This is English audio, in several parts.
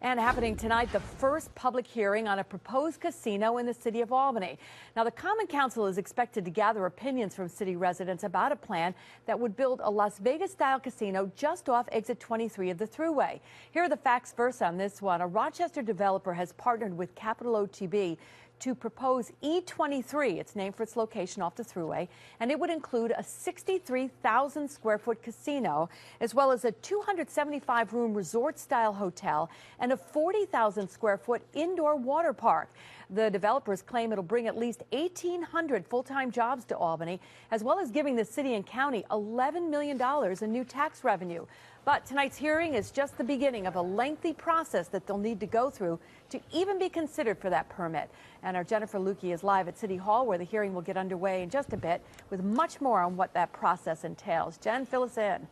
And happening tonight, the first public hearing on a proposed casino in the city of Albany. Now, the Common Council is expected to gather opinions from city residents about a plan that would build a Las Vegas-style casino just off exit 23 of the Thruway. Here are the facts first on this one. A Rochester developer has partnered with Capital OTB to propose E23. It's named for its location off the Thruway, and it would include a 63,000 square foot casino, as well as a 275-room resort-style hotel and a 40,000 square foot indoor water park. The developers claim it'll bring at least 1,800 full-time jobs to Albany, as well as giving the city and county $11 million in new tax revenue. But tonight's hearing is just the beginning of a lengthy process that they'll need to go through to even be considered for that permit. And our Jennifer Lewke is live at City Hall, where the hearing will get underway in just a bit, with much more on what that process entails. Jen, fill us in.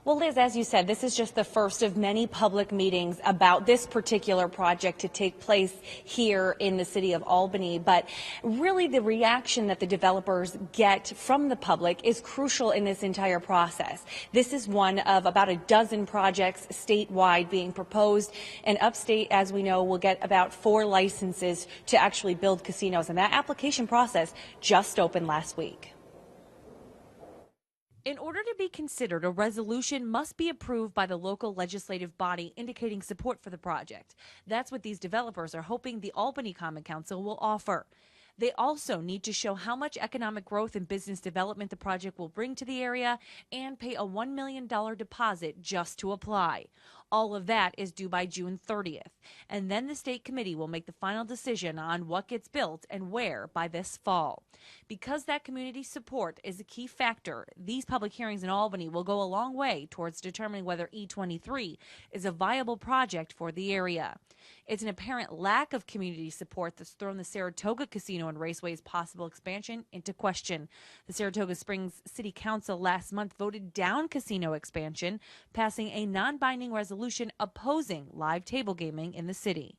Well, Liz, as you said, this is just the first of many public meetings about this particular project to take place here in the city of Albany. But really, the reaction that the developers get from the public is crucial in this entire process. This is one of about a dozen projects statewide being proposed, and upstate, as we know, will get about 4 licenses to actually build casinos. And that application process just opened last week. In order to be considered, a resolution must be approved by the local legislative body indicating support for the project. That's what these developers are hoping the Albany Common Council will offer. They also need to show how much economic growth and business development the project will bring to the area and pay a $1 million deposit just to apply. All of that is due by June 30th. And then the state committee will make the final decision on what gets built and where by this fall. Because that community support is a key factor, these public hearings in Albany will go a long way towards determining whether E23 is a viable project for the area. It's an apparent lack of community support that's thrown the Saratoga Casino and Raceway's possible expansion into question. The Saratoga Springs City Council last month voted down casino expansion, passing a non-binding resolution opposing live table gaming in the city.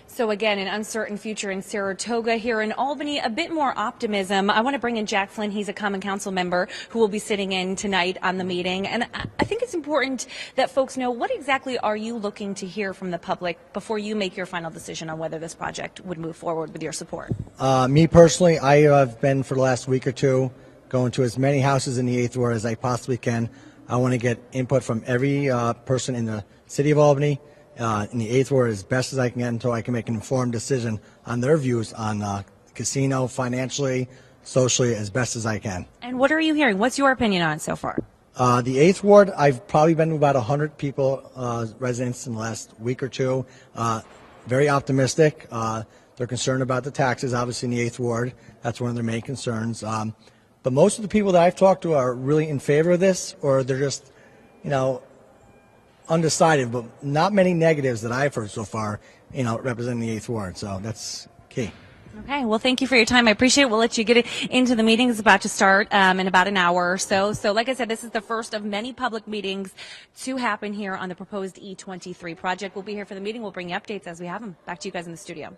So again, an uncertain future in Saratoga. Here in Albany, a bit more optimism. I want to bring in Jack Flynn. He's a Common Council member who will be sitting in tonight on the meeting. And I think it's important that folks know, what exactly are you looking to hear from the public before you make your final decision on whether this project would move forward with your support? Me personally, I have been for the last week or two going to as many houses in the 8th Ward as I possibly can. I want to get input from every person in the city of Albany, in the 8th Ward, as best as I can get, until I can make an informed decision on their views on casino, financially, socially, as best as I can. And what are you hearing? What's your opinion on it so far? The 8th Ward, I've probably been to about 100 people, residents, in the last week or two. Very optimistic. They're concerned about the taxes, obviously, in the 8th Ward. That's one of their main concerns. But most of the people that I've talked to are really in favor of this, or they're just, undecided, but not many negatives that I've heard so far, representing the 8th Ward. So that's key. Okay, well, thank you for your time. I appreciate it. We'll let you get into the meeting. It's about to start in about an hour or so. So like I said, this is the first of many public meetings to happen here on the proposed E23 project. We'll be here for the meeting. We'll bring you updates as we have them. Back to you guys in the studio.